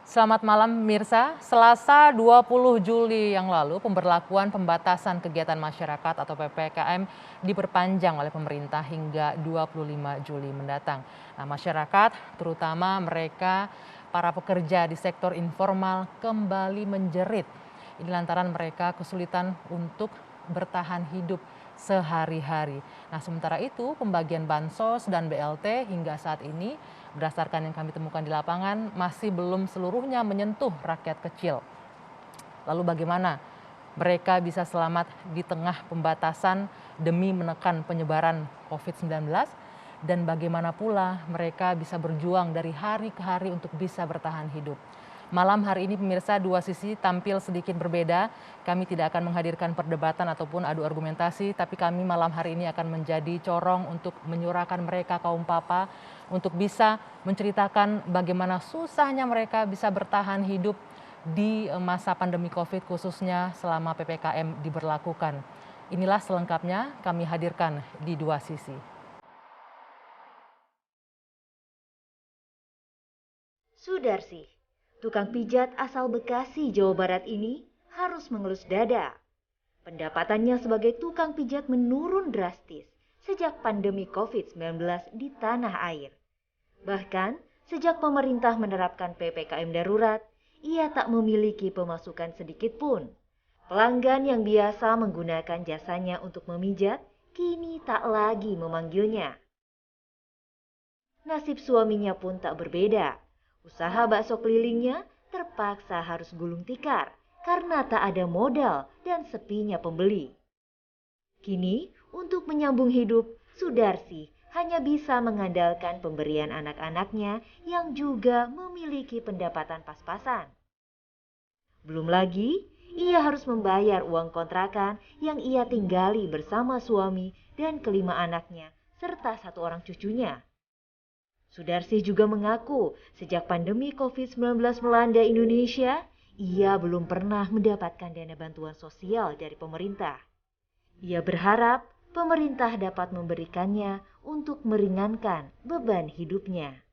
Selamat malam Mirsa, Selasa 20 Juli yang lalu pemberlakuan pembatasan kegiatan masyarakat atau PPKM diperpanjang oleh pemerintah hingga 25 Juli mendatang. Nah, masyarakat terutama mereka para pekerja di sektor informal kembali menjerit. Ini lantaran mereka kesulitan untuk bertahan hidup sehari-hari. Nah, sementara itu pembagian bansos dan BLT hingga saat ini berdasarkan yang kami temukan di lapangan masih belum seluruhnya menyentuh rakyat kecil. Lalu bagaimana mereka bisa selamat di tengah pembatasan demi menekan penyebaran COVID-19 dan bagaimana pula mereka bisa berjuang dari hari ke hari untuk bisa bertahan hidup. Malam hari ini pemirsa, dua sisi tampil sedikit berbeda. Kami tidak akan menghadirkan perdebatan ataupun adu argumentasi, tapi kami malam hari ini akan menjadi corong untuk menyuarakan mereka kaum papa untuk bisa menceritakan bagaimana susahnya mereka bisa bertahan hidup di masa pandemi COVID khususnya selama PPKM diberlakukan. Inilah selengkapnya kami hadirkan di dua sisi. Sudarsi, tukang pijat asal Bekasi, Jawa Barat ini harus mengelus dada. Pendapatannya sebagai tukang pijat menurun drastis sejak pandemi COVID-19 di tanah air. Bahkan, sejak pemerintah menerapkan PPKM darurat, ia tak memiliki pemasukan sedikit pun. Pelanggan yang biasa menggunakan jasanya untuk memijat, kini tak lagi memanggilnya. Nasib suaminya pun tak berbeda. Usaha bakso kelilingnya terpaksa harus gulung tikar karena tak ada modal dan sepinya pembeli. Kini, untuk menyambung hidup, Sudarsi hanya bisa mengandalkan pemberian anak-anaknya yang juga memiliki pendapatan pas-pasan. Belum lagi, ia harus membayar uang kontrakan yang ia tinggali bersama suami dan kelima anaknya serta satu orang cucunya. Sudarsi juga mengaku sejak pandemi COVID-19 melanda Indonesia, ia belum pernah mendapatkan dana bantuan sosial dari pemerintah. Ia berharap pemerintah dapat memberikannya untuk meringankan beban hidupnya.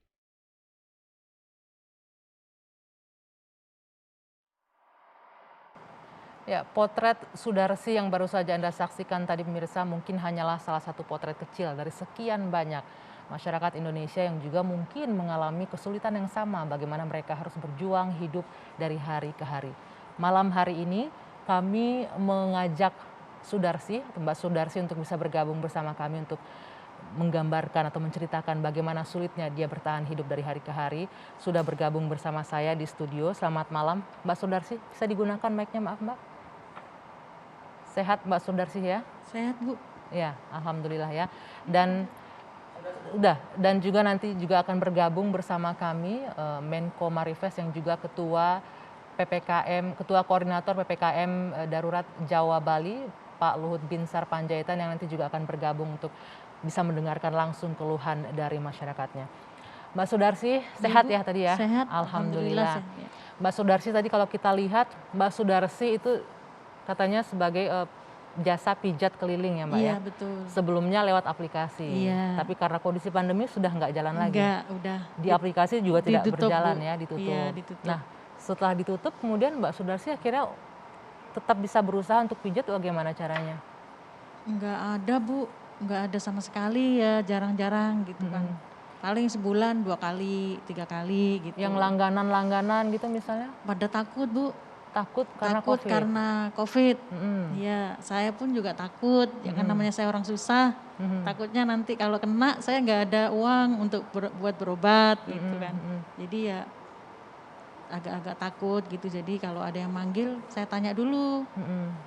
Ya, potret Sudarsi yang baru saja Anda saksikan tadi pemirsa mungkin hanyalah salah satu potret kecil dari sekian banyak masyarakat Indonesia yang juga mungkin mengalami kesulitan yang sama bagaimana mereka harus berjuang hidup dari hari ke hari. Malam hari ini kami mengajak Sudarsi, Mbak Sudarsi untuk bisa bergabung bersama kami untuk menggambarkan atau menceritakan bagaimana sulitnya dia bertahan hidup dari hari ke hari. Sudah bergabung bersama saya di studio. Selamat malam Mbak Sudarsi, bisa digunakan mic-nya maaf Mbak? Sehat Mbak Sudarsi ya? Sehat Bu. Ya, alhamdulillah ya. Dan juga nanti juga akan bergabung bersama kami Menko Marifest yang juga ketua PPKM, ketua koordinator PPKM darurat Jawa Bali, Pak Luhut Binsar Panjaitan yang nanti juga akan bergabung untuk bisa mendengarkan langsung keluhan dari masyarakatnya. Mbak Sudarsi, sehat ya tadi ya? Sehat, Alhamdulillah. sehat, ya. Mbak Sudarsi tadi kalau kita lihat, Mbak Sudarsi itu katanya sebagai jasa pijat keliling ya Mbak Iya, ya? betul. Sebelumnya lewat aplikasi, Iya. tapi karena kondisi pandemi sudah nggak jalan lagi. Enggak, udah. Di aplikasi juga tidak Ditutup, berjalan Bu. ya, ditutup. Iya, ditutup. Nah, setelah ditutup kemudian Mbak Sudarsi akhirnya tetap bisa berusaha untuk pijat bagaimana caranya? Enggak ada Bu, enggak ada sama sekali ya, jarang-jarang gitu kan. Paling sebulan 2 kali, 3 kali gitu. Yang langganan-langganan gitu misalnya? Pada takut Bu. Takut karena Takut COVID? karena COVID. Mm-mm. Iya, saya pun juga takut. Ya kan namanya saya orang susah. Takutnya nanti kalau kena saya nggak ada uang untuk buat berobat gitu kan. Jadi ya agak-agak takut gitu. Jadi kalau ada yang manggil saya tanya dulu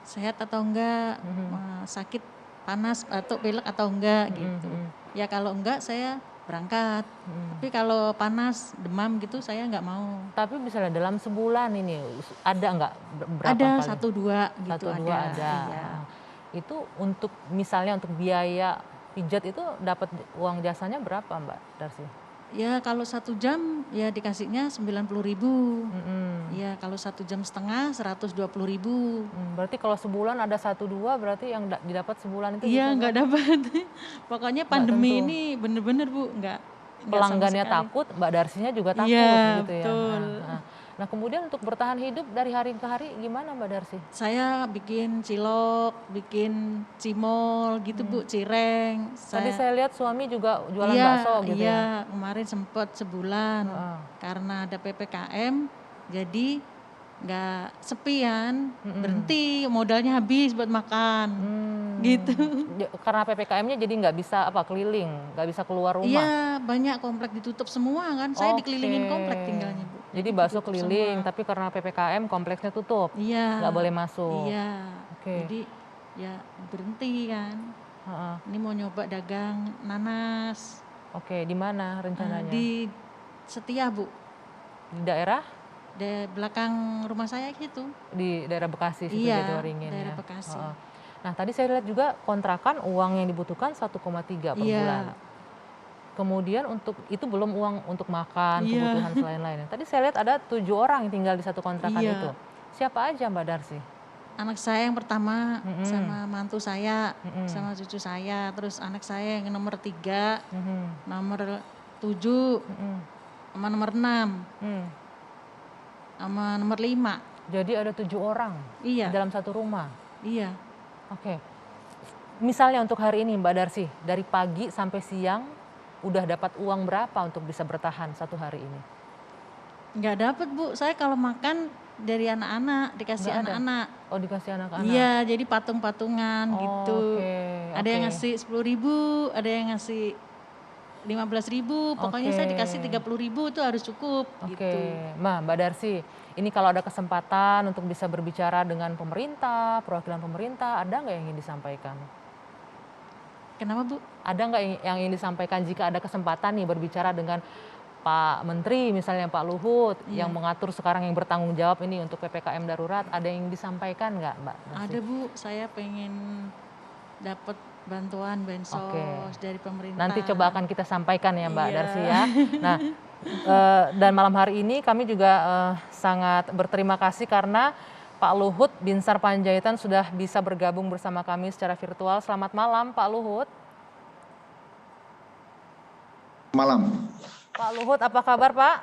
sehat atau enggak, sakit, panas, batuk, pilek atau enggak gitu. Ya kalau enggak saya berangkat. Tapi kalau panas, demam gitu saya nggak mau. Tapi misalnya dalam sebulan ini ada nggak berapa Ada kali? 1-2 gitu. 1-2 ada. Iya. Itu untuk misalnya untuk biaya pijat itu dapat uang jasanya berapa Mbak Darsi? Ya kalau 1 jam ya dikasihnya 90.000. Ya kalau 1 jam setengah 120.000. Berarti kalau sebulan ada 1-2 berarti yang didapat sebulan itu Iya bisa nggak berapa? dapat. Pokoknya pandemi tentu. ini bener-bener Bu nggak sama Pelanggannya sekali. takut, Mbak Darsinya juga takut Iya gitu ya. betul. Nah, Nah, kemudian untuk bertahan hidup dari hari ke hari gimana Mbak Darsi? Saya bikin cilok, bikin cimol gitu Bu, cireng. Tadi saya lihat suami juga jualan Iya, bakso gitu ya? iya, kemarin sempat sebulan Heeh. karena ada PPKM, jadi nggak sepian, berhenti, modalnya habis buat makan, gitu. Karena PPKM-nya jadi nggak bisa keliling, nggak bisa keluar rumah. Iya, banyak komplek ditutup semua kan, saya dikelilingin komplek tinggalnya Bu. Jadi bakso ditutup keliling, semua. tapi karena PPKM kompleksnya tutup, Iya, nggak boleh masuk. iya, Oke. jadi ya berhenti kan. Heeh. Ini mau nyoba dagang nanas. Oke, di mana rencananya? Di Setia Bu, Di daerah? di belakang rumah saya gitu. Di daerah Bekasi situ Iya, Jatiwaringin daerah ya? Bekasi. Heeh. Nah, tadi saya lihat juga kontrakan uang yang dibutuhkan 1,3 per bulan. Iya, Kemudian untuk itu belum uang untuk makan, Iya. kebutuhan selain lainnya. Tadi saya lihat ada 7 orang yang tinggal di satu kontrakan Iya. itu. Siapa aja Mbak Darsi? anak saya yang pertama Mm-mm. sama mantu saya, Mm-mm. sama cucu saya. Terus anak saya yang nomor 3, Mhm, nomor 7, mhm, sama nomor 6, mhm. sama nomor 5. Jadi ada 7 orang di Iya, dalam satu rumah. iya. Oke. Misalnya untuk hari ini Mbak Darsi, dari pagi sampai siang udah dapat uang berapa untuk bisa bertahan satu hari ini? Nggak dapet Bu, saya kalau makan dari anak-anak, dikasih Nggak ada? anak-anak. Oh, dikasih anak-anak? Iya, jadi patung-patungan gitu. Oke, Ada yang oke. ngasih 10.000, ada yang ngasih 15.000, pokoknya saya Oke. dikasih 30.000 itu harus cukup Oke, gitu. Mbak Darsi, ini kalau ada kesempatan untuk bisa berbicara dengan pemerintah, perwakilan pemerintah, ada nggak yang ingin disampaikan? Kenapa Bu? Ada nggak yang ingin disampaikan jika ada kesempatan nih berbicara dengan Pak Menteri, misalnya Pak Luhut, Iya. yang mengatur sekarang yang bertanggung jawab ini untuk PPKM darurat, ada yang disampaikan nggak Mbak Darsi? Ada Bu, saya pengen dapat bantuan bansos Oke. dari pemerintah. Nanti coba akan kita sampaikan ya Mbak Iya. Darsi ya. Nah, dan malam hari ini kami juga sangat berterima kasih karena Pak Luhut Binsar Panjaitan sudah bisa bergabung bersama kami secara virtual. Selamat malam Pak Luhut. Malam. Pak Luhut, apa kabar Pak?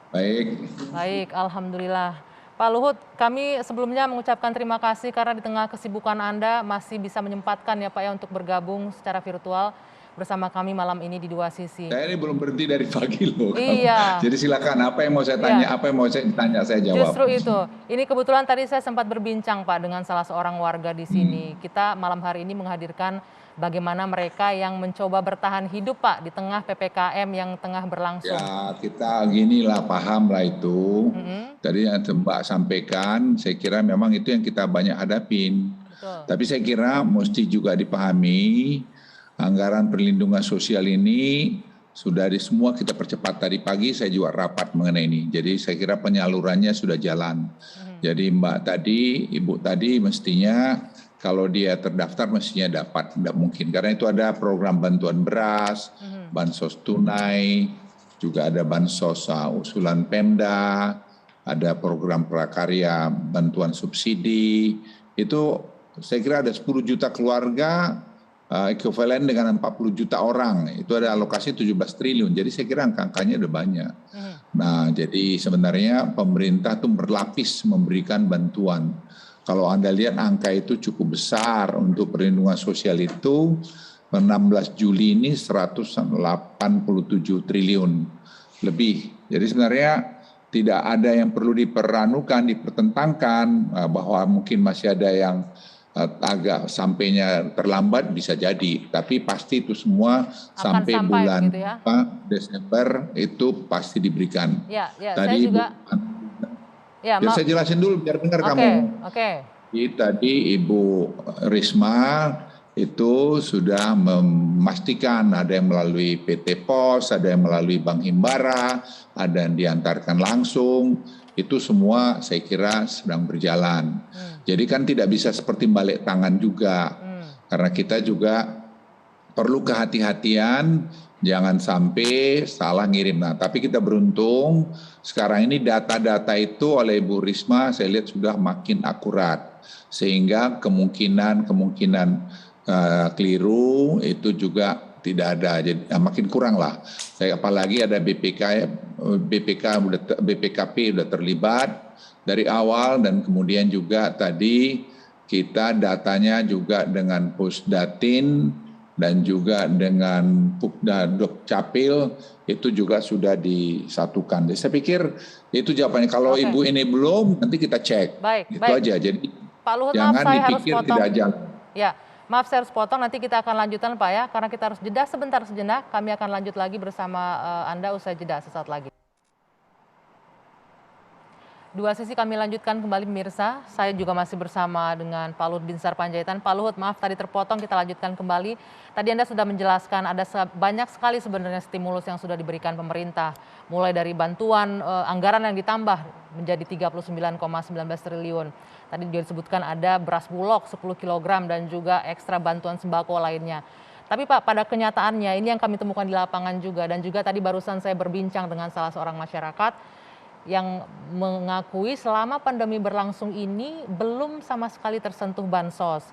Baik. Baik, Alhamdulillah. Pak Luhut, kami sebelumnya mengucapkan terima kasih karena di tengah kesibukan Anda masih bisa menyempatkan ya Pak ya untuk bergabung secara virtual bersama kami malam ini di Dua Sisi. Saya ini belum berhenti dari pagi loh. Iya. Jadi silakan apa yang mau saya tanya, apa yang mau saya tanya saya jawab. Justru itu. Ini kebetulan tadi saya sempat berbincang Pak dengan salah seorang warga di sini. Kita malam hari ini menghadirkan bagaimana mereka yang mencoba bertahan hidup Pak di tengah PPKM yang tengah berlangsung. Ya kita ginilah paham lah itu. Tadi yang Mbak sampaikan, saya kira memang itu yang kita banyak hadapin. Betul. Tapi saya kira mesti juga dipahami anggaran perlindungan sosial ini sudah di semua kita percepat. Tadi pagi saya juga rapat mengenai ini. Jadi saya kira penyalurannya sudah jalan. Jadi Ibu tadi mestinya kalau dia terdaftar mestinya dapat, tidak mungkin. Karena itu ada program bantuan beras, bansos tunai, juga ada bansos usulan Pemda, ada program prakarya bantuan subsidi. Itu saya kira ada 10 juta keluarga, ekuivalen dengan 40 juta orang. Itu ada alokasi 17 triliun. Jadi saya kira angka-angkanya udah banyak. Nah, jadi sebenarnya pemerintah tuh berlapis memberikan bantuan. Kalau Anda lihat angka itu cukup besar untuk perlindungan sosial itu, 16 Juli ini 187 triliun lebih. Jadi sebenarnya tidak ada yang perlu dipertentangkan bahwa mungkin masih ada yang agak sampainya terlambat bisa jadi, tapi pasti itu semua sampai bulan gitu ya? Desember itu pasti diberikan. Ya, Tadi saya juga. Ya, biar saya jelasin dulu biar dengar kamu. Oke. Tadi Ibu Risma itu sudah memastikan ada yang melalui PT Pos, ada yang melalui Bank Himbara, ada yang diantarkan langsung. Itu semua saya kira sedang berjalan. Jadi kan tidak bisa seperti balik tangan juga. Karena kita juga perlu kehati-hatian, jangan sampai salah ngirim. Nah, tapi kita beruntung sekarang ini data-data itu oleh Ibu Risma saya lihat sudah makin akurat. Sehingga kemungkinan keliru itu juga tidak ada, jadi makin kurang lah. Apalagi ada BPK BPKP udah terlibat dari awal, dan kemudian juga tadi kita datanya juga dengan Pusdatin dan juga dengan Pukda Dukcapil itu juga sudah disatukan. Jadi saya pikir itu jawabannya. Kalau Ibu ini belum, nanti kita cek. Itu aja. Jadi Pak Luhut, jangan maaf, saya dipikir harus potong. tidak jalan. Ya, maaf saya harus potong. Nanti kita akan lanjutkan Pak ya, karena kita harus jeda sejenak. Kami akan lanjut lagi bersama Anda usai jeda sesaat lagi. Dua sesi kami lanjutkan kembali pemirsa. Saya juga masih bersama dengan Pak Luhut Binsar Panjaitan. Pak Luhut, maaf tadi terpotong, kita lanjutkan kembali. Tadi Anda sudah menjelaskan ada banyak sekali sebenarnya stimulus yang sudah diberikan pemerintah. Mulai dari bantuan anggaran yang ditambah menjadi 39,19 triliun. Tadi juga disebutkan ada beras bulog 10 kg dan juga ekstra bantuan sembako lainnya. Tapi Pak, pada kenyataannya ini yang kami temukan di lapangan juga, dan juga tadi barusan saya berbincang dengan salah seorang masyarakat yang mengakui selama pandemi berlangsung ini belum sama sekali tersentuh bansos.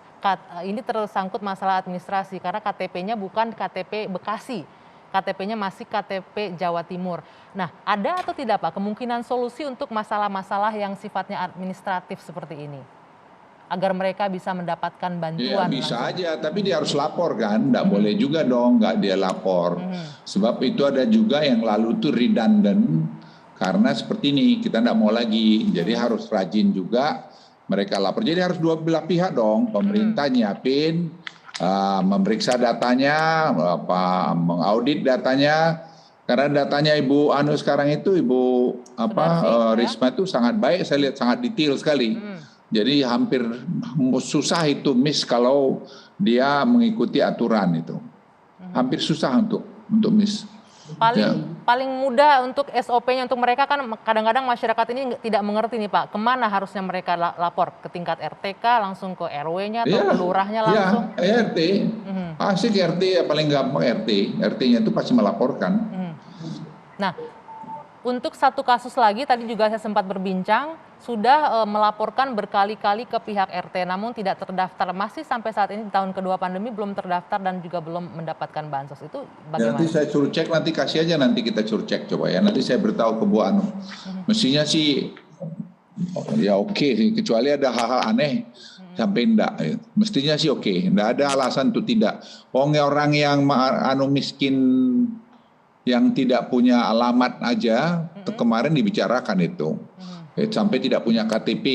Ini tersangkut masalah administrasi karena KTP-nya bukan KTP Bekasi, KTP-nya masih KTP Jawa Timur. Nah, ada atau tidak Pak kemungkinan solusi untuk masalah-masalah yang sifatnya administratif seperti ini? Agar mereka bisa mendapatkan bantuan. Ya, bisa aja, tapi dia harus lapor kan, nggak boleh juga dong nggak dia lapor. Sebab itu ada juga yang lalu itu redundant, karena seperti ini kita tidak mau lagi, jadi harus rajin juga mereka lapor. Jadi harus dua belah pihak dong, pemerintah nyiapin, memeriksa datanya, mengaudit datanya. Karena datanya Ibu Anu sekarang itu Risma itu sangat baik, saya lihat sangat detail sekali. Jadi hampir susah itu miss kalau dia mengikuti aturan itu, hampir susah untuk miss. Paling mudah untuk SOP-nya untuk mereka kan kadang-kadang masyarakat ini tidak mengerti nih Pak, kemana harusnya mereka lapor, ke tingkat RTK langsung ke RW-nya atau ke lurahnya langsung? Ya, RT, asik RT ya, paling gampang RT-nya itu pasti melaporkan. Nah, untuk satu kasus lagi tadi juga saya sempat berbincang, sudah melaporkan berkali-kali ke pihak RT, namun tidak terdaftar. Masih sampai saat ini di tahun kedua pandemi belum terdaftar dan juga belum mendapatkan bansos. Itu bagaimana? Nanti saya suruh cek, nanti kasih aja, nanti kita suruh cek coba ya. Nanti saya beritahu ke Bu Anu. Mestinya sih ya oke, kecuali ada hal-hal aneh sampai enggak. Mestinya sih oke, enggak ada alasan untuk tidak. Orang yang miskin yang tidak punya alamat aja, kemarin dibicarakan itu. Sampai tidak punya KTP,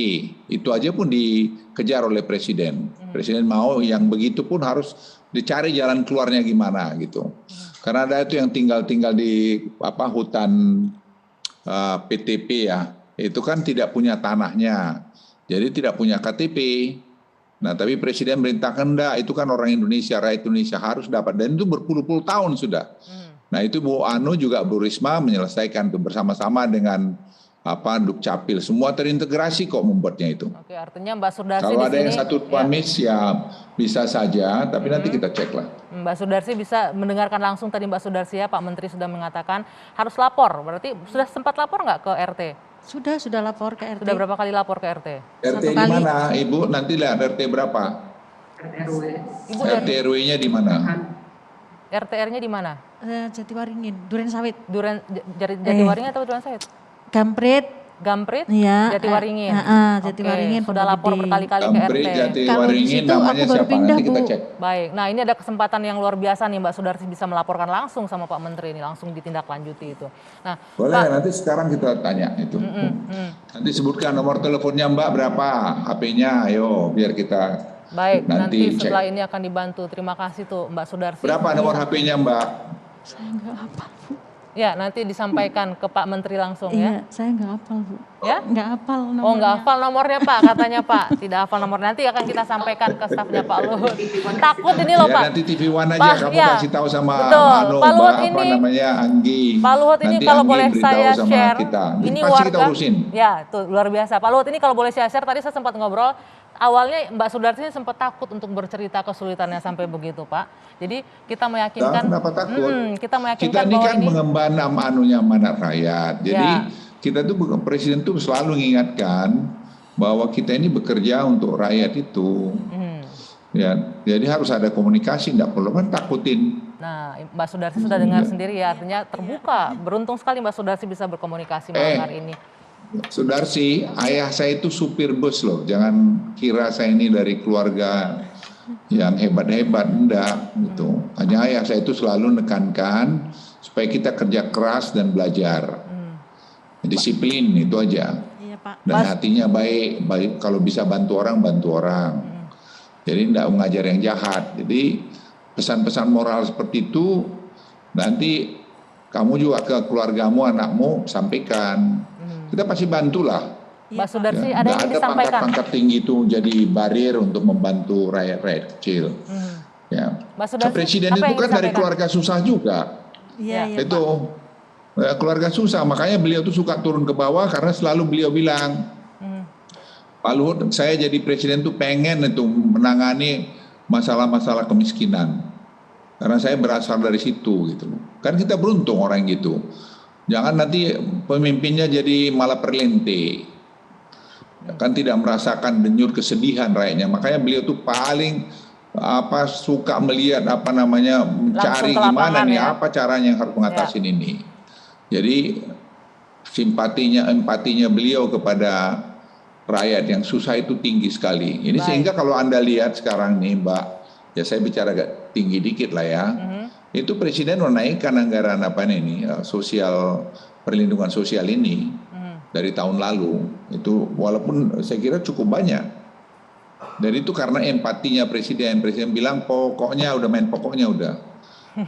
itu aja pun dikejar oleh Presiden. Presiden mau yang begitu pun harus dicari jalan keluarnya gimana gitu. Karena ada itu yang tinggal di hutan PTP ya, itu kan tidak punya tanahnya, jadi tidak punya KTP. Nah, tapi Presiden merintahkan enggak, itu kan orang Indonesia, rakyat Indonesia harus dapat, dan itu berpuluh-puluh tahun sudah. Nah, itu Bu Anu juga Bu Risma menyelesaikan itu bersama-sama dengan Dukcapil, semua terintegrasi kok membuatnya itu. Oke, artinya Mbak Sudarsi kalau di ada sini, yang satu miss ya bisa saja, tapi nanti kita cek lah. Mbak Sudarsi bisa mendengarkan langsung tadi Mbak Sudarsi ya, Pak Menteri sudah mengatakan harus lapor. Berarti sudah sempat lapor nggak ke RT? Sudah lapor ke RT. Sudah berapa kali lapor ke RT? RT di mana, Ibu? Nanti lihat RT berapa? RT RW-nya di mana? RT-nya di mana? Jatiwaringin, Duren Sawit. Jatiwaringin atau Duren Sawit? Gamprit, ya, Jatiwaringin. Jatiwaringin. Sudah lapor berkali-kali ke RT. Jatiwaringin namanya siapa? Nanti kita cek. Baik, nah ini ada kesempatan yang luar biasa nih Mbak Sudarsi bisa melaporkan langsung sama Pak Menteri ini, langsung ditindaklanjuti itu. Nah, boleh, Pak, nanti sekarang kita tanya itu. Nanti sebutkan nomor teleponnya Mbak berapa, HP-nya, ayo biar kita baik, nanti cek. setelah ini akan dibantu. Terima kasih tuh Mbak Sudarsi. Berapa nomor HP-nya Mbak? Saya nggak hafal, Bu. Ya, nanti disampaikan ke Pak Menteri langsung ya. ya. Saya nggak hafal, Bu. Ya? Nggak hafal nomornya. Oh, nggak hafal nomornya Pak, katanya Pak. Tidak hafal nomor, nanti akan kita sampaikan ke stafnya Pak Luhut. Takut ini loh Pak. Nanti TV One aja kamu kasih tahu sama Pak Luhut apa namanya Anggi. Pak Luhut ini kalau boleh saya share, ini pasti kita urusin. Ya, tuh luar biasa. Pak Luhut ini kalau boleh saya share, tadi saya sempat ngobrol. Awalnya Mbak Sudarsi sempat takut untuk bercerita kesulitannya sampai begitu Pak. Jadi kita meyakinkan. Kenapa takut? Kita meyakinkan kita ini bahwa kan mengemban amanat rakyat. Jadi kita tuh Presiden tuh selalu mengingatkan bahwa kita ini bekerja untuk rakyat itu. Ya, jadi harus ada komunikasi, tidak perlu kan takutin. Nah, Mbak Sudarsi sudah dengar sendiri ya, artinya terbuka. Beruntung sekali Mbak Sudarsi bisa berkomunikasi malam hari ini. Sudarsi, ayah saya itu supir bus loh. Jangan kira saya ini dari keluarga yang hebat-hebat, enggak gitu. Hanya ayah saya itu selalu menekankan supaya kita kerja keras dan belajar. Disiplin itu aja. Iya, Pak. Dan hatinya baik, baik kalau bisa bantu orang, bantu orang. Jadi enggak mengajar yang jahat. Jadi pesan-pesan moral seperti itu nanti kamu juga ke keluargamu, anakmu sampaikan. Kita pasti bantulah. Mbak Sudarsi, Ya, ada yang ingin disampaikan? pangkat-pangkat tinggi itu jadi barir untuk membantu rakyat-rakyat kecil. Ya. Mbak Sudarsi, Presiden apa itu yang kan dari disampaikan? keluarga susah juga. Iya, iya, Itu keluarga susah, makanya beliau tuh suka turun ke bawah karena selalu beliau bilang, Pak Luhut, saya jadi presiden tuh pengen itu menangani masalah-masalah kemiskinan. Karena saya berasal dari situ gitu. Kan kita beruntung orang gitu. Jangan nanti pemimpinnya jadi malah perlente. Kan tidak merasakan denyut kesedihan rakyatnya. Makanya beliau tuh paling suka melihat mencari gimana nih apa caranya yang harus mengatasin ini. Jadi empatinya beliau kepada rakyat yang susah itu tinggi sekali. Ini sehingga kalau Anda lihat sekarang nih Mbak, ya saya bicara agak tinggi dikit lah ya. Itu presiden menaikkan anggaran sosial, perlindungan sosial ini dari tahun lalu. Itu walaupun saya kira cukup banyak. Dan itu karena empatinya presiden bilang pokoknya udah main pokoknya udah.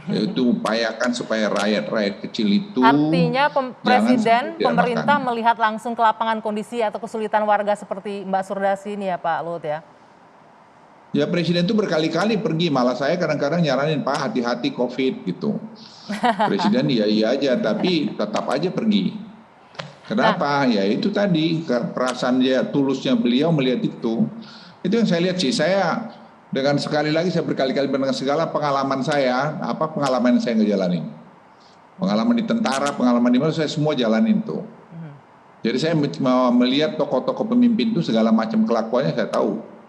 Yaitu upayakan supaya rakyat kecil itu. Artinya presiden, tidak pemerintah makan. melihat langsung ke lapangan kondisi atau kesulitan warga seperti Mbak Sudarsi ini ya Pak Luhut ya? Ya presiden itu berkali-kali pergi, malah saya kadang-kadang nyaranin Pak hati-hati COVID gitu. Presiden iya aja, tapi tetap aja pergi. Kenapa? Ya itu tadi perasaan dia tulusnya beliau melihat itu. Itu yang saya lihat sih. Saya dengan sekali lagi saya berkali-kali dengan segala pengalaman saya, pengalaman yang saya ngejalanin. Pengalaman di tentara, pengalaman di mana saya semua jalanin tuh. Jadi saya melihat tokoh-tokoh pemimpin itu segala macam kelakuannya saya tahu.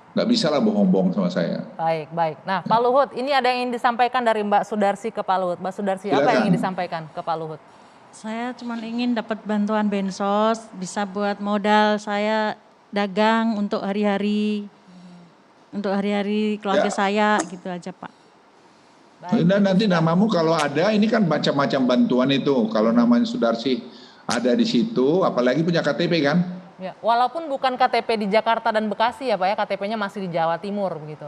Nggak bisa lah bohong-bohong sama saya. Baik. Nah Pak Luhut, ini ada yang ingin disampaikan dari Mbak Sudarsi ke Pak Luhut. Mbak Sudarsi, apa yang ingin disampaikan ke Pak Luhut? Saya cuma ingin dapat bantuan Bansos, bisa buat modal saya dagang untuk hari-hari, keluarga saya gitu aja Pak. Dan nanti namamu kalau ada, ini kan macam-macam bantuan itu. Kalau namanya Sudarsi ada di situ, apalagi punya KTP kan? Ya, walaupun bukan KTP di Jakarta dan Bekasi ya Pak ya, KTP-nya masih di Jawa Timur begitu.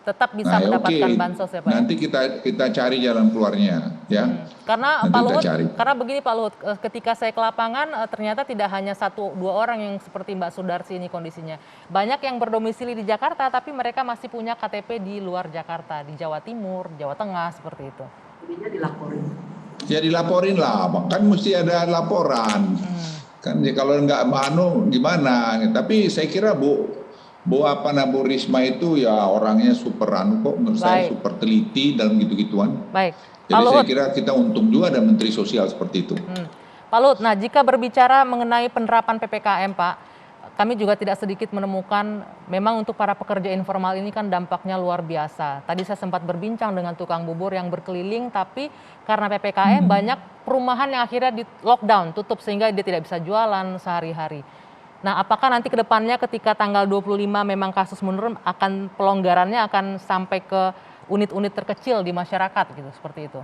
Tetap bisa mendapatkan bansos ya Pak. Nanti kita cari jalan keluarnya ya. Karena nanti Pak Luhut, cari. karena begini Pak Luhut, ketika saya ke lapangan ternyata tidak hanya 1-2 orang yang seperti Mbak Sudarsi ini kondisinya. Banyak yang berdomisili di Jakarta tapi mereka masih punya KTP di luar Jakarta, di Jawa Timur, Jawa Tengah seperti itu. Jadinya dilaporin. Ya dilaporin lah, kan mesti ada laporan. Kan kalau nggak gimana? Tapi saya kira Bu Risma itu ya orangnya super kok, menurut saya super teliti dalam gitu-gituan. Baik. Jadi saya kira kita untung juga ada Menteri Sosial seperti itu. Pak Luhut, nah jika berbicara mengenai penerapan PPKM Pak, kami juga tidak sedikit menemukan memang untuk para pekerja informal ini kan dampaknya luar biasa. Tadi saya sempat berbincang dengan tukang bubur yang berkeliling, tapi karena PPKM banyak perumahan yang akhirnya di lockdown, tutup sehingga dia tidak bisa jualan sehari-hari. Nah, apakah nanti ke depannya ketika tanggal 25 memang kasus menurun, pelonggarannya akan sampai ke unit-unit terkecil di masyarakat gitu, seperti itu?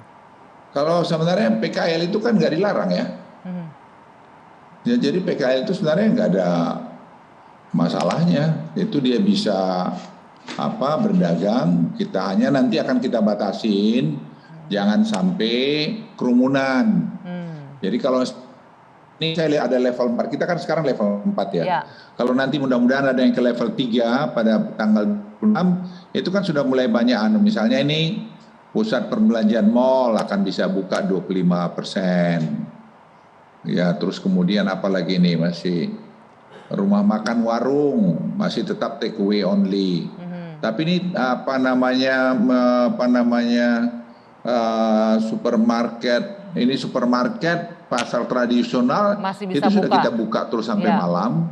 Kalau sebenarnya PKL itu kan nggak dilarang ya. Ya jadi PKL itu sebenarnya nggak ada masalahnya. Itu dia bisa berdagang. Kita hanya nanti akan kita batasin, jangan sampai kerumunan. Jadi kalau ini saya lihat ada level 4, kita kan sekarang level 4 ya. Kalau nanti mudah-mudahan ada yang ke level 3 pada tanggal 26, itu kan sudah mulai banyak misalnya ini pusat perbelanjaan mall akan bisa buka 25%. Ya, terus kemudian apalagi ini masih rumah makan warung masih tetap take away only. Tapi ini supermarket pasar tradisional itu sudah kita buka terus sampai malam.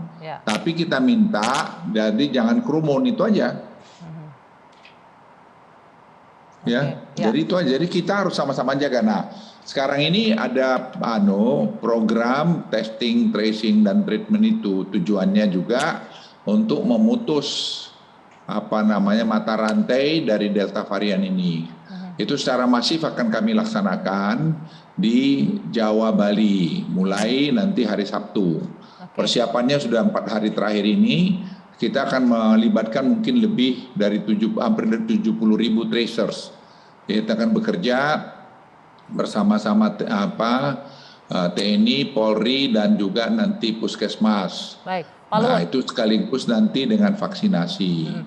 Tapi kita minta jadi jangan kerumun itu aja. Ya, ya. jadi itu aja. Jadi kita harus sama-sama jaga. Nah, sekarang ini ada program testing, tracing dan treatment itu tujuannya juga untuk memutus mata rantai dari Delta varian ini. Itu secara masif akan kami laksanakan di Jawa, Bali, mulai nanti hari Sabtu. Persiapannya sudah 4 hari terakhir ini. Kita akan melibatkan mungkin lebih dari hampir 70.000 tracers. Kita akan bekerja bersama-sama TNI, Polri, dan juga nanti Puskesmas. Baik, Pak Luhut. Nah, itu sekaligus nanti dengan vaksinasi.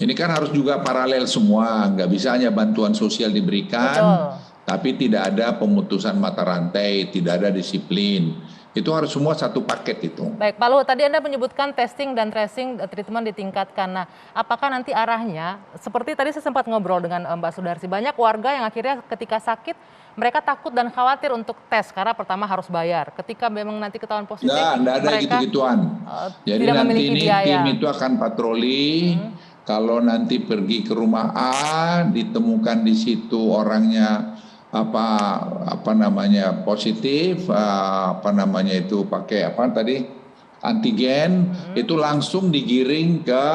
Ini kan harus juga paralel semua, nggak bisa hanya bantuan sosial diberikan, tapi tidak ada pemutusan mata rantai, tidak ada disiplin. Itu harus semua satu paket itu. Baik, Pak Luhut, tadi Anda menyebutkan testing dan tracing treatment ditingkatkan. Nah, apakah nanti arahnya, seperti tadi saya sempat ngobrol dengan Mbak Sudarsi, banyak warga yang akhirnya ketika sakit, mereka takut dan khawatir untuk tes, karena pertama harus bayar. Ketika memang nanti ketahuan positif, nggak ada gitu-gituan. Jadi tidak nanti memiliki ini biaya. tim itu akan patroli, kalau nanti pergi ke rumah A, ditemukan di situ orangnya positif, pakai antigen, itu langsung digiring ke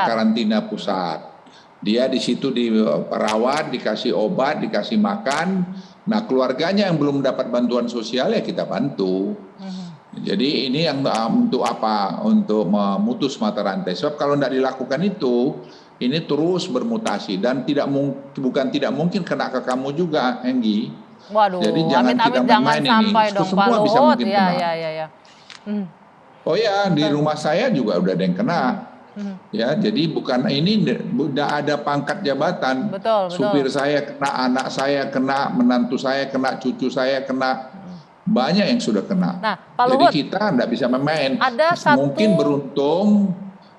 karantina pusat. Dia di situ dirawat, dikasih obat, dikasih makan. Nah, keluarganya yang belum dapat bantuan sosial ya kita bantu. Jadi ini yang untuk apa? Untuk memutus mata rantai. Sebab kalau tidak dilakukan itu, ini terus bermutasi dan tidak mungkin kena ke kamu juga, Enggi. Waduh, jadi jangan jangan sampai ini. dong, Semua Pak bisa Luhut. mungkin kena. Oh ya, di rumah saya juga udah ada yang kena. Ya, jadi bukan ini udah ada pangkat jabatan. Betul. Supir saya kena, anak saya kena, menantu saya kena, cucu saya kena. Banyak yang sudah kena. Nah, Pak Luhut, jadi kita tidak bisa main. Mungkin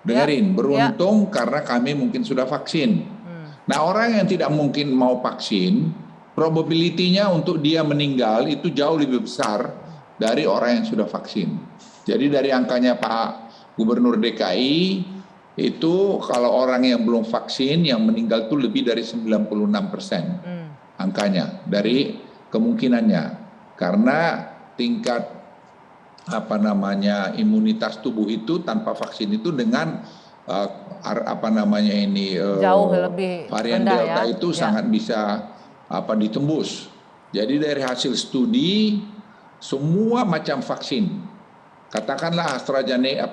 Mungkin beruntung karena kami mungkin sudah vaksin. Nah, orang yang tidak mungkin mau vaksin, probability-nya untuk dia meninggal itu jauh lebih besar dari orang yang sudah vaksin. Jadi dari angkanya Pak Gubernur DKI, itu kalau orang yang belum vaksin yang meninggal itu lebih dari 96% angkanya dari kemungkinannya. Karena tingkat imunitas tubuh itu tanpa vaksin itu dengan jauh lebih varian rendah, Delta itu sangat bisa ditembus. Jadi dari hasil studi semua macam vaksin, katakanlah AstraZeneca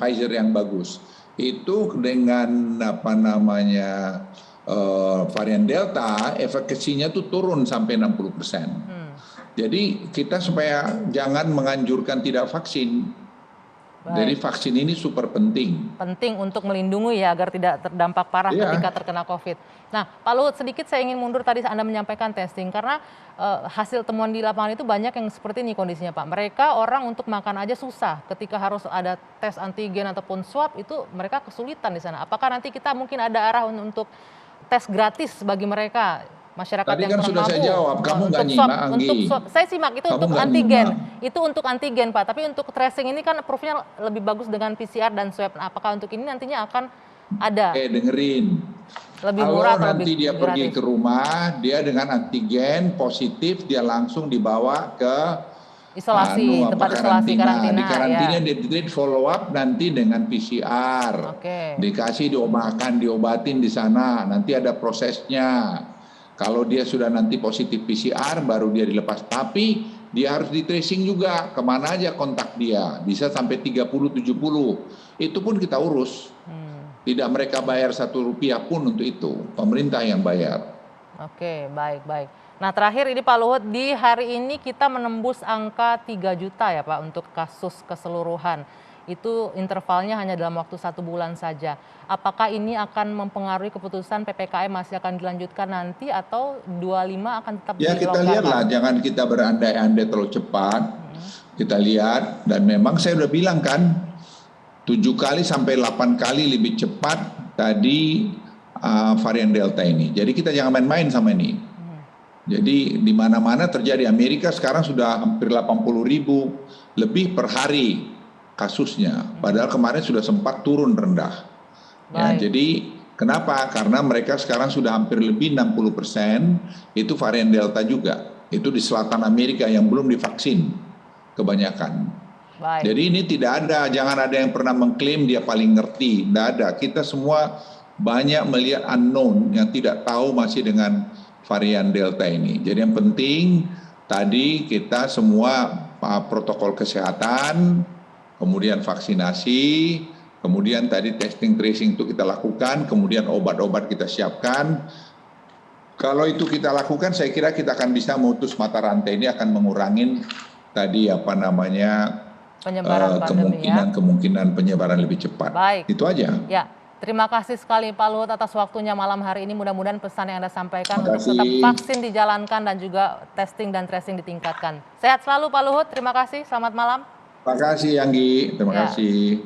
Pfizer yang bagus, itu dengan varian Delta efekasinya tuh turun sampai 60%. Jadi kita supaya jangan menganjurkan tidak vaksin. Jadi vaksin ini super penting. Penting untuk melindungi ya agar tidak terdampak parah ketika terkena COVID. Nah, Pak Luhut, sedikit saya ingin mundur, tadi Anda menyampaikan testing karena hasil temuan di lapangan itu banyak yang seperti ini kondisinya, Pak. Mereka orang untuk makan aja susah ketika harus ada tes antigen ataupun swab, itu mereka kesulitan di sana. Apakah nanti kita mungkin ada arah untuk tes gratis bagi mereka? Masyarakat tadi yang kan sudah mampu, saya jawab, kamu nggak nyimak, Anggi. untuk swab, saya simak itu kamu untuk antigen, itu untuk antigen, Pak. Tapi untuk tracing ini kan proof-nya lebih bagus dengan PCR dan swab. Nah, apakah untuk ini nantinya akan ada? Dengerin. Lebih murah atau nanti dia gratis? Pergi ke rumah, dia dengan antigen positif, dia langsung dibawa ke isolasi, tempat isolasi karantina. Di karantina dia follow up nanti dengan PCR. Dikasih diobatin di sana, nanti ada prosesnya. Kalau dia sudah nanti positif PCR, baru dia dilepas. Tapi dia harus di tracing juga, kemana aja kontak dia. Bisa sampai 30-70. Itu pun kita urus. Tidak mereka bayar Rp1 pun untuk itu. Pemerintah yang bayar. Oke, baik. Nah, terakhir ini Pak Luhut, di hari ini kita menembus angka 3 juta ya Pak untuk kasus keseluruhan. Itu intervalnya hanya dalam waktu 1 bulan saja. Apakah ini akan mempengaruhi keputusan PPKM masih akan dilanjutkan nanti atau 25 akan tetap dilonggarkan? Ya kita lihatlah, jangan kita berandai-andai terlalu cepat. Kita lihat, dan memang saya udah bilang kan, 7 kali sampai 8 kali lebih cepat tadi varian Delta ini. Jadi kita jangan main-main sama ini. Jadi di mana-mana terjadi. Amerika sekarang sudah hampir 80.000 lebih per hari kasusnya. Padahal kemarin sudah sempat turun rendah. Ya, jadi Kenapa? Karena mereka sekarang sudah hampir lebih 60% itu varian Delta juga. Itu di selatan Amerika yang belum divaksin kebanyakan. Baik. Jadi ini tidak ada, jangan ada yang pernah mengklaim dia paling ngerti. Tidak ada, kita semua banyak melihat unknown yang tidak tahu masih dengan varian Delta ini. Jadi yang penting tadi kita semua protokol kesehatan, kemudian vaksinasi, kemudian tadi testing tracing itu kita lakukan, kemudian obat-obat kita siapkan. Kalau itu kita lakukan, saya kira kita akan bisa memutus mata rantai ini, akan mengurangi tadi penyebaran pandemi ya. kemungkinan penyebaran lebih cepat. Baik. Itu aja. Ya, terima kasih sekali Pak Luhut atas waktunya malam hari ini. Mudah-mudahan pesan yang Anda sampaikan Terima untuk tetap kasih. vaksin dijalankan dan juga testing dan tracing ditingkatkan. Sehat selalu Pak Luhut, terima kasih. Selamat malam. Terima kasih Anggi, terima Ya. kasih.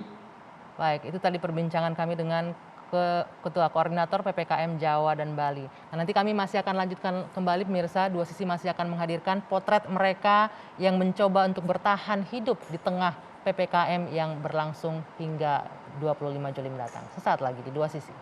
Baik, itu tadi perbincangan kami dengan Ketua Koordinator PPKM Jawa dan Bali. Nah, nanti kami masih akan lanjutkan kembali pemirsa, Dua Sisi masih akan menghadirkan potret mereka yang mencoba untuk bertahan hidup di tengah PPKM yang berlangsung hingga 25 Juli mendatang. Sesaat lagi di Dua Sisi.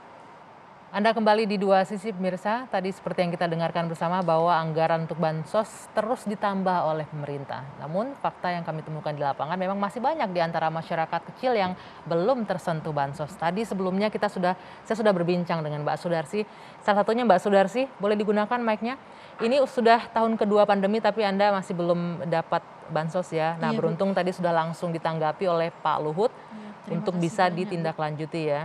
Anda kembali di Dua Sisi pemirsa, tadi seperti yang kita dengarkan bersama bahwa anggaran untuk bansos terus ditambah oleh pemerintah. Namun fakta yang kami temukan di lapangan memang masih banyak di antara masyarakat kecil yang belum tersentuh bansos. Tadi sebelumnya saya sudah berbincang dengan Mbak Sudarsi. Salah satunya Mbak Sudarsi, boleh digunakan mic-nya? Ini sudah tahun kedua pandemi tapi Anda masih belum dapat bansos ya. Nah, Iya, Bu. beruntung tadi sudah langsung ditanggapi oleh Pak Luhut Terima untuk kasih bisa banyak, Bu. ditindaklanjuti ya.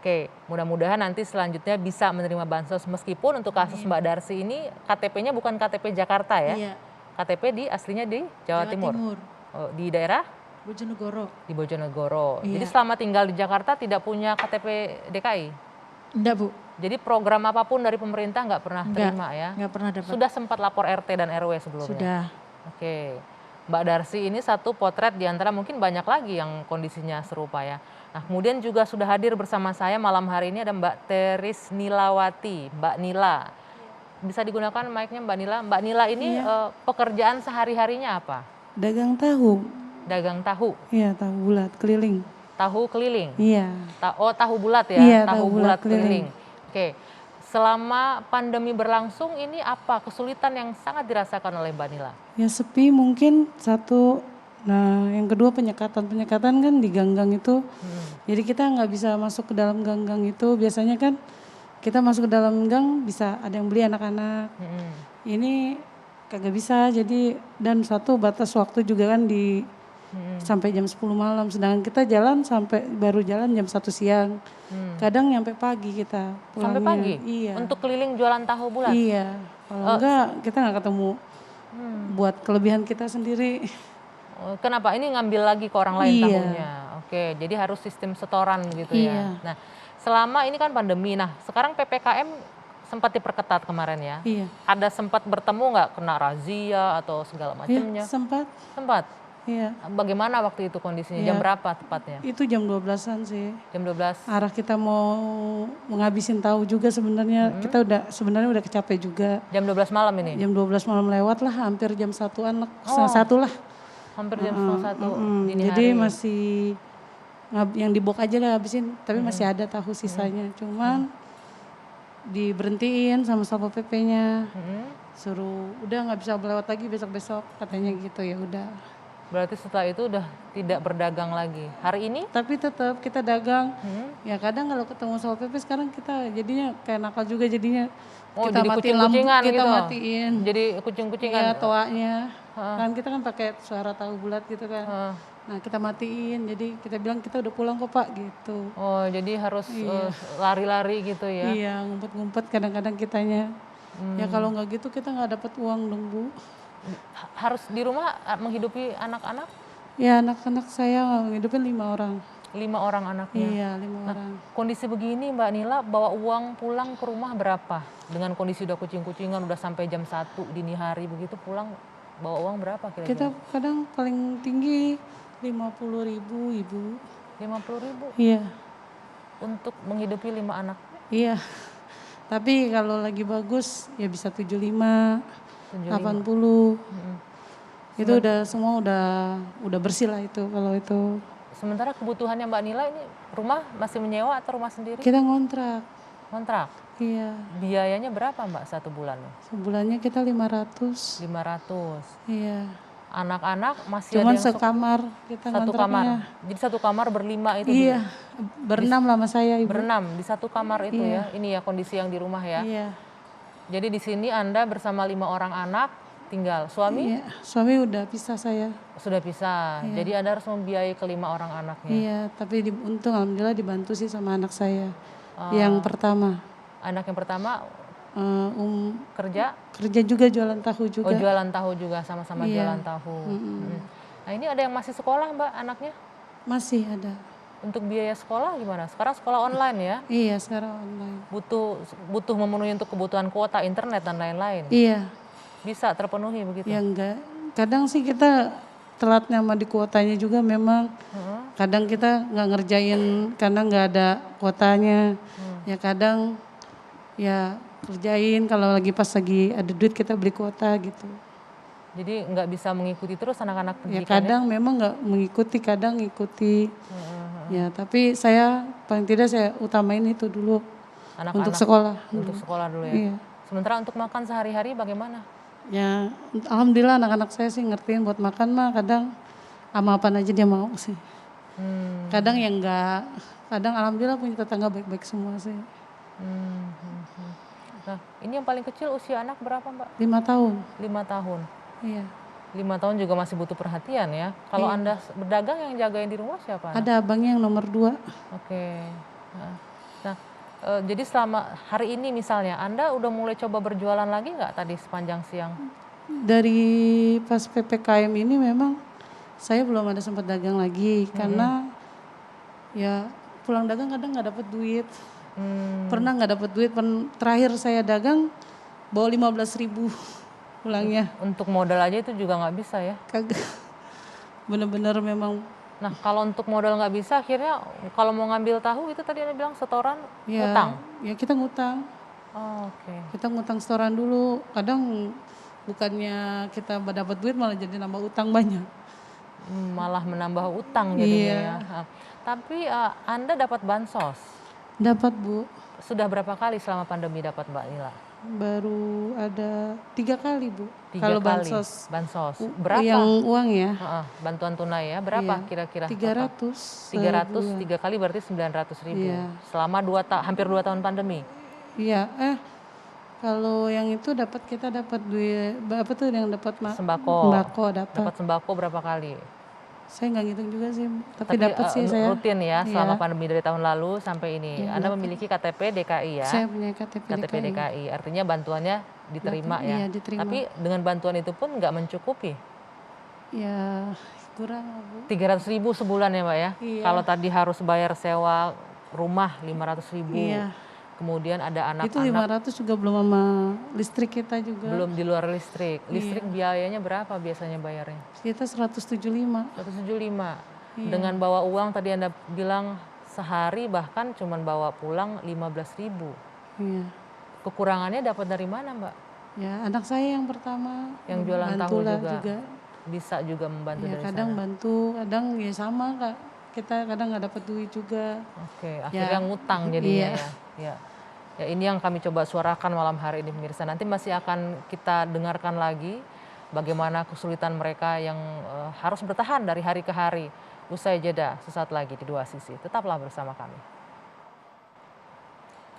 Oke, mudah-mudahan nanti selanjutnya bisa menerima bansos meskipun untuk kasus Mbak Darsi ini KTP-nya bukan KTP Jakarta ya. Iya, KTP aslinya di Jawa Timur. Oh, di daerah Bojonegoro. di Bojonegoro. Iya. Jadi selama tinggal di Jakarta tidak punya KTP DKI. Enggak, Bu. Jadi program apapun dari pemerintah nggak pernah Enggak, terima ya. enggak pernah dapat. Sudah sempat lapor RT dan RW sebelumnya. Sudah. Oke, Mbak Darsi ini satu potret di antara mungkin banyak lagi yang kondisinya serupa ya. Nah, kemudian juga sudah hadir bersama saya malam hari ini ada Mbak Teris Nilawati, Mbak Nila. Bisa digunakan mic-nya Mbak Nila. Mbak Nila ini pekerjaan sehari-harinya apa? Dagang tahu. Dagang tahu, Iya, tahu bulat keliling. tahu keliling. Iya. Tahu bulat ya, Iya, tahu tahu bulat bulat keliling. keliling. Oke. Selama pandemi berlangsung ini apa kesulitan yang sangat dirasakan oleh Mbak Nila? Ya sepi mungkin satu. Nah, yang kedua penyekatan. Penyekatan kan di gang-gang itu. Jadi kita nggak bisa masuk ke dalam gang-gang itu. Biasanya kan kita masuk ke dalam gang bisa ada yang beli anak-anak. Ini kagak bisa. Jadi dan satu batas waktu juga kan di sampai jam 10 malam. Sedangkan kita jalan baru jalan jam 1 siang. Kadang nyampe pagi kita Sampai pulangnya. pagi? Iya. Untuk keliling jualan tahu bulat? Iya. Kalau enggak kita nggak ketemu buat kelebihan kita sendiri. Oh, kenapa? Ini ngambil lagi ke orang lain Iya. tahunya. Oke, jadi harus sistem setoran gitu ya. Iya. Nah, selama ini kan pandemi. Nah, sekarang PPKM sempat diperketat kemarin ya. Iya. Ada sempat bertemu nggak kena razia atau segala macamnya? Iya, sempat. Sempat. Iya. Bagaimana waktu itu kondisinya? Jam Iya. berapa tepatnya? Itu jam 12-an sih. Jam 12. Arah kita mau menghabisin tahu juga sebenarnya. Kita sebenarnya udah kecapek juga. Jam 12 malam ini? Jam 12 malam lewat lah, hampir jam 1-an, setengah 1 lah. Hampir jam setengah 1 dini Jadi hari. masih yang dibok aja lah habisin, tapi masih ada tahu sisanya. Cuman diberhentiin sama Satpol PP-nya. Suruh udah nggak bisa lewat lagi besok-besok katanya gitu, ya udah. Berarti setelah itu udah tidak berdagang lagi. Hari ini? Tapi tetap kita dagang. Ya kadang kalau ketemu Satpol PP sekarang kita jadinya kayak nakal juga jadinya. Oh, Kita jadi matiin lampu, kucing-kucingan kita gitu? matiin. Jadi kucing-kucingan? Iya, toanya. Kan kita kan pakai suara tahu bulat gitu kan. Nah kita matiin, jadi kita bilang kita udah pulang kok Pak gitu. Oh, jadi harus lari-lari gitu ya? Iya, ngumpet-ngumpet kadang-kadang kitanya. Ya kalau nggak gitu kita nggak dapat uang dong Bu. Harus di rumah menghidupi anak-anak? Ya anak-anak saya ngidupin 5 orang. 5 orang anaknya? Iya 5 orang. Kondisi begini Mbak Nila bawa uang pulang ke rumah berapa? Dengan kondisi udah kucing-kucingan, udah sampai jam 1 dini hari begitu pulang bawa uang berapa kira-kira? Kita kadang paling tinggi 50.000 Ibu. 50.000 Iya, untuk menghidupi 5 anak? iya. Tapi kalau lagi bagus ya bisa 75, 80. Itu udah semua udah bersih lah itu kalau itu. Sementara kebutuhannya Mbak Nila ini rumah masih menyewa atau rumah sendiri? Kita ngontrak. Kontrak. Iya, Biayanya berapa Mbak satu bulan? sebulannya kita 500. 500. Iya, Anak-anak masih ada cuman yang sekamar kita satu ngontraknya. kamar. Jadi satu kamar berlima itu Iya, berenam lah sama saya Ibu. berenam di satu kamar itu Iya. ya. Ini ya kondisi yang di rumah ya. Iya, Jadi di sini Anda bersama 5 orang anak tinggal. Suami iya. Suami udah pisah saya. sudah pisah. Iya. Jadi Anda harus membiayai ke-5 orang anaknya. Iya, tapi untung alhamdulillah dibantu sih sama anak saya. Oh. Yang pertama, Anak yang pertama kerja, kerja juga jualan tahu juga. oh jualan tahu juga, sama-sama Iya. jualan tahu. Nah ini ada yang masih sekolah Mbak anaknya? Masih ada. Untuk biaya sekolah gimana? Sekarang sekolah online ya? Iya, sekarang online. Butuh memenuhi untuk kebutuhan kuota internet dan lain-lain. Iya, Bisa terpenuhi begitu? ya enggak. Kadang sih kita telatnya sama di kuotanya juga memang. Kadang kita nggak ngerjain karena nggak ada kuotanya. Ya kadang ya kerjain kalau pas lagi ada duit kita beli kuota gitu. Jadi nggak bisa mengikuti terus anak-anak Ya pendidikannya? kadang memang nggak mengikuti, kadang ngikuti. Ya tapi saya paling tidak saya utamain itu dulu Anak-anak untuk sekolah. untuk sekolah dulu ya? Iya. Sementara untuk makan sehari-hari bagaimana? Ya alhamdulillah anak-anak saya sih ngertiin buat makan mah kadang sama apa aja dia mau sih. Kadang yang enggak, kadang alhamdulillah punya tetangga baik-baik semua sih. Nah ini yang paling kecil usia anak berapa Mbak? 5 tahun. 5 tahun. Iya. 5 tahun juga masih butuh perhatian ya. Kalau Anda berdagang yang jagain di rumah siapa? Ada abangnya yang nomor 2. Oke. Nah, jadi selama hari ini misalnya Anda udah mulai coba berjualan lagi nggak tadi sepanjang siang? Dari pas PPKM ini memang saya belum ada sempat dagang lagi karena ya pulang dagang kadang nggak dapat duit. Pernah nggak dapat duit, terakhir saya dagang bawa 15.000 pulangnya. Untuk modal aja itu juga nggak bisa ya? Kagak. Bener-bener memang. Nah kalau untuk modal nggak bisa akhirnya kalau mau ngambil tahu itu tadi Anda bilang setoran Ya, utang? ya kita ngutang. Oh, oke. Kita ngutang setoran dulu. Kadang bukannya kita dapat duit malah jadi nambah utang banyak. Malah menambah utang jadinya Iya. ya. Tapi Anda dapat bansos. Dapat Bu, Sudah berapa kali selama pandemi dapat Mbak Nila? baru ada 3 kali Bu. 3 Kalau kali. bansos. Bansos. Berapa? Yang uang ya. Bantuan tunai ya. Berapa Iya. kira-kira? 300. 300, sebulan. 3 kali berarti 900.000. Iya. Selama hampir 2 tahun pandemi. Iya, kalau yang itu kita dapat duit apa tuh yang dapat Sembako. Sembako dapat. Dapat sembako berapa kali? Saya nggak ngitung juga sih, tapi dapat sih saya. Rutin ya Iya. selama pandemi dari tahun lalu sampai ini. Iya, Anda dapat. memiliki KTP DKI ya? Saya punya KTP KTP DKI. DKI. Artinya bantuannya diterima ya. Iya, diterima. Tapi dengan bantuan itu pun nggak mencukupi. Ya kurang lah Bu. 300.000 sebulan ya Mbak ya? Iya. Kalau tadi harus bayar sewa rumah 500.000. Iya. Kemudian ada Itu anak-anak 500 juga belum sama listrik kita juga. belum di luar listrik. Listrik Iya. biayanya berapa biasanya bayarnya? Kita 175. 175. Iya. Dengan bawa uang tadi Anda bilang sehari bahkan cuman bawa pulang 15.000. Iya. Kekurangannya dapat dari mana Mbak? Ya anak saya yang pertama. Yang jualan tahu bantulah juga. Bisa juga membantu Ya dari kadang sana. bantu, kadang ya sama Kak. Kita kadang nggak dapat duit juga. Oke, akhirnya ngutang jadinya ya. Ya. Ya ini yang kami coba suarakan malam hari ini pemirsa. Nanti masih akan kita dengarkan lagi bagaimana kesulitan mereka yang harus bertahan dari hari ke hari. Usai jeda sesaat lagi di Dua Sisi. Tetaplah bersama kami.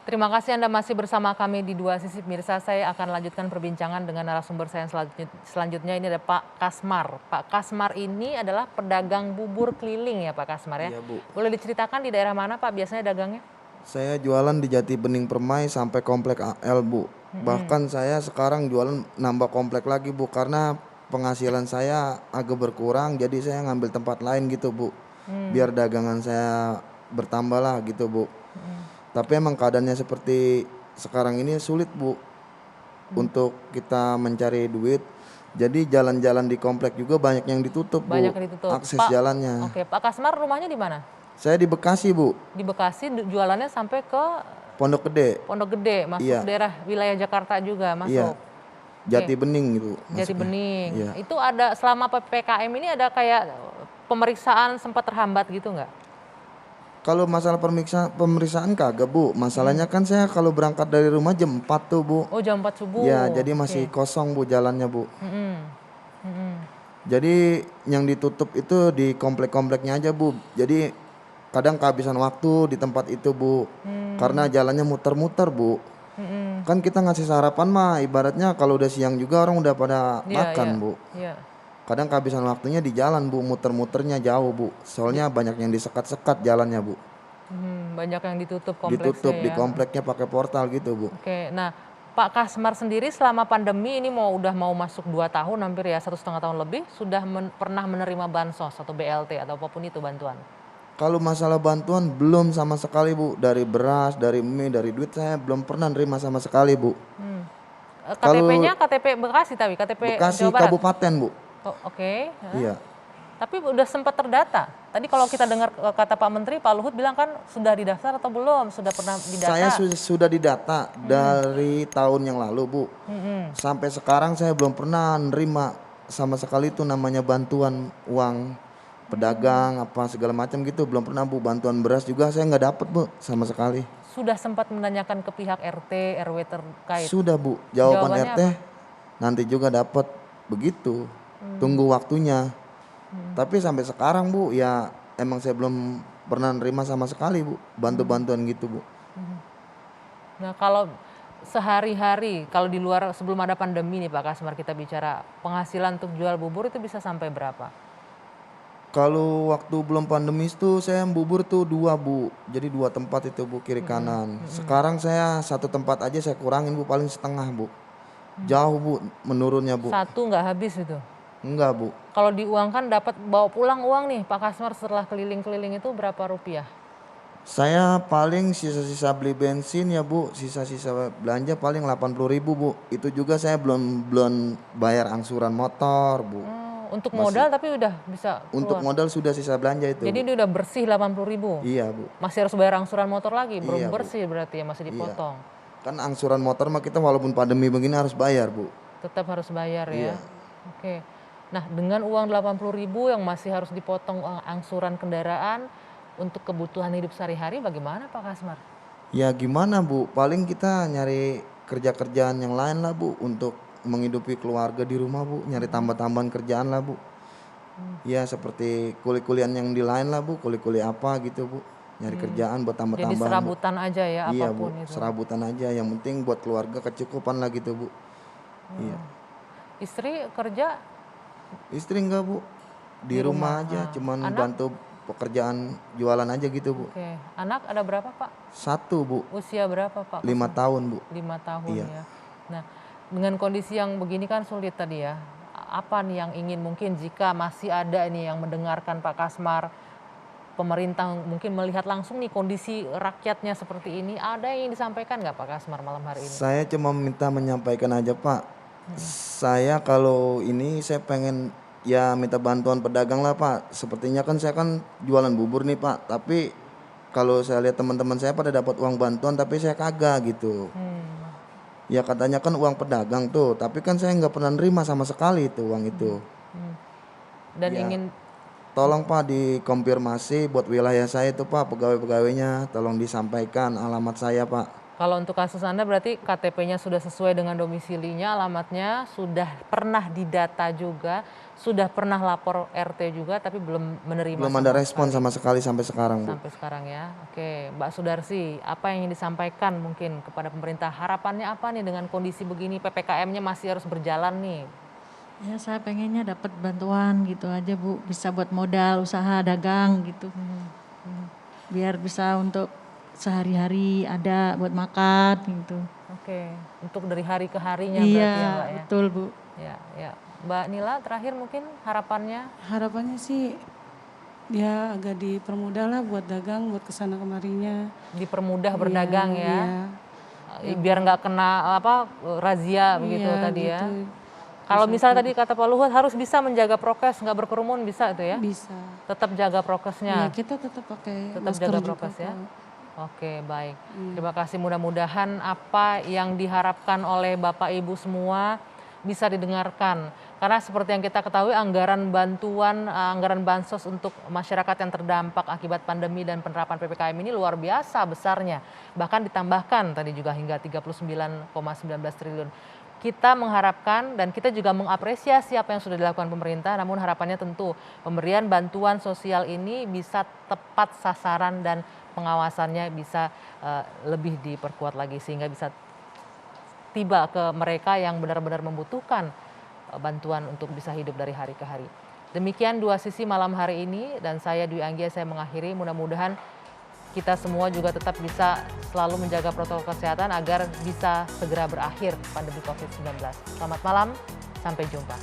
Terima kasih Anda masih bersama kami di Dua Sisi pemirsa. Saya akan lanjutkan perbincangan dengan narasumber saya yang selanjutnya. Ini ada Pak Kasmar. Pak Kasmar ini adalah pedagang bubur keliling ya Pak Kasmar ya. Iya, Bu. Boleh diceritakan di daerah mana Pak biasanya dagangnya? Saya jualan di Jati Bening Permai sampai komplek AL, Bu. Bahkan saya sekarang jualan nambah komplek lagi, Bu, karena penghasilan saya agak berkurang, jadi saya ngambil tempat lain gitu, Bu. Biar dagangan saya bertambah lah gitu, Bu. Tapi emang keadaannya seperti sekarang ini sulit, Bu. Untuk kita mencari duit. Jadi jalan-jalan di komplek juga banyak yang ditutup, Bu. Banyak yang ditutup. Akses Pak, jalannya. Oke, Pak Kasmar rumahnya di mana? Saya di Bekasi, Bu. Di Bekasi jualannya sampai ke Pondok Gede. Pondok Gede, masuk Iya. daerah wilayah Jakarta juga masuk. Iya. Jati Bening gitu. Jati masuknya. Bening. Iya. Itu ada selama PPKM ini ada kayak pemeriksaan sempat terhambat gitu nggak? Kalau masalah pemeriksaan kagak Bu, masalahnya kan saya kalau berangkat dari rumah jam 4 tuh Bu. Oh jam 4 subuh. Ya jadi masih Oke. kosong Bu jalannya Bu. Mm-mm. Mm-mm. Jadi yang ditutup itu di komplek-kompleknya aja Bu. Jadi kadang kehabisan waktu di tempat itu Bu. Karena jalannya muter-muter Bu. Mm-mm. Kan kita ngasih sarapan mah ibaratnya kalau udah siang juga orang udah pada Iya, makan iya, Bu. iya. Kadang kehabisan waktunya di jalan Bu, muter-muternya jauh Bu. Soalnya banyak yang disekat-sekat jalannya Bu. Banyak yang ditutup Ditutup kompleksnya di ya. kompleknya pakai portal gitu Bu. Oke, nah Pak Kasmar sendiri selama pandemi ini udah mau masuk 2 tahun hampir ya, 1,5 tahun lebih, sudah pernah menerima bansos atau BLT atau apapun itu bantuan? Kalau masalah bantuan belum sama sekali Bu. Dari beras, dari mie, dari duit saya belum pernah nerima sama sekali Bu. KTP-nya KTP Bekasi tapi KTP Bekasi Jawa Barat? Kabupaten Bu. Oh, oke. Iya. Tapi udah sempat terdata. Tadi kalau kita dengar kata Pak Menteri, Pak Luhut bilang kan sudah didaftar atau belum? Sudah pernah didata? Saya sudah didata dari tahun yang lalu Bu. Sampai sekarang saya belum pernah nerima sama sekali itu namanya bantuan uang pedagang apa segala macam gitu, belum pernah Bu. Bantuan beras juga saya nggak dapet Bu sama sekali. Sudah sempat menanyakan ke pihak RT, RW terkait? Sudah Bu, jawaban Jawabannya RT nanti juga dapat begitu. Tunggu waktunya. Tapi sampai sekarang Bu ya emang saya belum pernah nerima sama sekali Bu bantuan gitu Bu. Nah kalau sehari-hari, kalau di luar sebelum ada pandemi nih Pak Kasmar kita bicara, penghasilan untuk jual bubur itu bisa sampai berapa? Kalau waktu belum pandemi itu saya bubur tuh 2 Bu. Jadi 2 tempat itu Bu kiri kanan. Sekarang saya 1 tempat aja saya kurangin Bu paling setengah Bu. Jauh Bu menurunnya Bu. Satu nggak habis itu? Enggak Bu. Kalau diuangkan dapat bawa pulang uang nih Pak Kasmar setelah keliling-keliling itu berapa rupiah? Saya paling sisa-sisa beli bensin ya Bu, sisa-sisa belanja paling 80.000 Bu. Itu juga saya belum bayar angsuran motor Bu. Untuk modal tapi udah bisa Untuk keluar. modal sudah sisa belanja itu Jadi Bu. ini udah bersih 80.000. Iya Bu. Masih harus bayar angsuran motor lagi, belum Iya, Bu. bersih berarti ya masih dipotong. Kan angsuran motor mah kita walaupun pandemi begini harus bayar Bu. Tetap harus bayar ya. Iya. Oke. Nah, dengan uang 80.000 yang masih harus dipotong angsuran kendaraan untuk kebutuhan hidup sehari-hari bagaimana Pak Kasmar? Ya gimana Bu, paling kita nyari kerja-kerjaan yang lain lah Bu untuk menghidupi keluarga di rumah Bu, nyari tambah-tambahan kerjaan lah Bu. Ya seperti kuli-kulian yang di lain lah Bu, kuli-kuli apa gitu Bu, nyari kerjaan buat Jadi tambah-tambahan Bu. serabutan aja ya Iya Bu, apapun itu. serabutan aja yang penting buat keluarga kecukupan lah gitu Bu. Iya. Istri kerja Istri enggak Bu, di rumah aja cuman Anak? bantu pekerjaan jualan aja gitu Bu. oke. Anak ada berapa Pak? 1 Bu, Usia berapa Pak? 5 tahun Bu. 5 tahun Iya. ya. Nah, dengan kondisi yang begini kan sulit tadi ya. Apa nih yang ingin mungkin jika masih ada nih yang mendengarkan Pak Kasmar, pemerintah mungkin melihat langsung nih kondisi rakyatnya seperti ini, ada yang ingin disampaikan nggak Pak Kasmar malam hari ini? Saya cuma minta menyampaikan aja Pak. Saya kalau ini saya pengen ya minta bantuan pedagang lah Pak. Sepertinya kan saya kan jualan bubur nih Pak. Tapi kalau saya lihat teman-teman saya pada dapat uang bantuan tapi saya kagak gitu. Ya katanya kan uang pedagang tuh. Tapi kan saya nggak pernah nerima sama sekali itu uang itu. Dan Ya. ingin Tolong Pak dikonfirmasi buat wilayah saya itu Pak, pegawai-pegawainya tolong disampaikan alamat saya Pak. kalau untuk kasus Anda berarti KTP-nya sudah sesuai dengan domisilinya, alamatnya sudah pernah didata juga, sudah pernah lapor RT juga tapi belum menerima Belum sama ada respon sekali sama sekali sampai sekarang Bu. sampai sekarang ya. Oke, Mbak Sudarsi, apa yang ingin disampaikan mungkin kepada pemerintah? Harapannya apa nih dengan kondisi begini, PPKM-nya masih harus berjalan nih? Ya saya pengennya dapat bantuan gitu aja Bu, bisa buat modal usaha dagang gitu. Biar bisa untuk sehari-hari ada buat makan gitu. Oke, untuk dari hari ke harinya berarti ya Iya, Mbak ya? betul Bu. Ya, ya. Mbak Nila terakhir mungkin harapannya? Harapannya sih ya agak dipermudah lah buat dagang, buat kesana kemarinya. Dipermudah berdagang ya, Iya, biar nggak kena razia begitu iya, tadi ya. gitu. Kalau misalnya tadi kata Pak Luhut harus bisa menjaga prokes, nggak berkerumun bisa itu ya? Bisa. Tetap jaga Ya prokesnya, kita tetap pakai tetap masker jaga juga prokes ya. kok. Oke baik, terima kasih mudah-mudahan apa yang diharapkan oleh Bapak Ibu semua bisa didengarkan. Karena seperti yang kita ketahui anggaran bantuan, anggaran bansos untuk masyarakat yang terdampak akibat pandemi dan penerapan PPKM ini luar biasa besarnya. Bahkan ditambahkan tadi juga hingga 39,19 triliun. Kita mengharapkan dan kita juga mengapresiasi apa yang sudah dilakukan pemerintah, namun harapannya tentu pemberian bantuan sosial ini bisa tepat sasaran dan pengawasannya bisa lebih diperkuat lagi sehingga bisa tiba ke mereka yang benar-benar membutuhkan bantuan untuk bisa hidup dari hari ke hari. Demikian dua sisi malam hari ini dan saya Dwi Anggia saya mengakhiri, mudah-mudahan kita semua juga tetap bisa selalu menjaga protokol kesehatan agar bisa segera berakhir pandemi COVID-19. Selamat malam, sampai jumpa.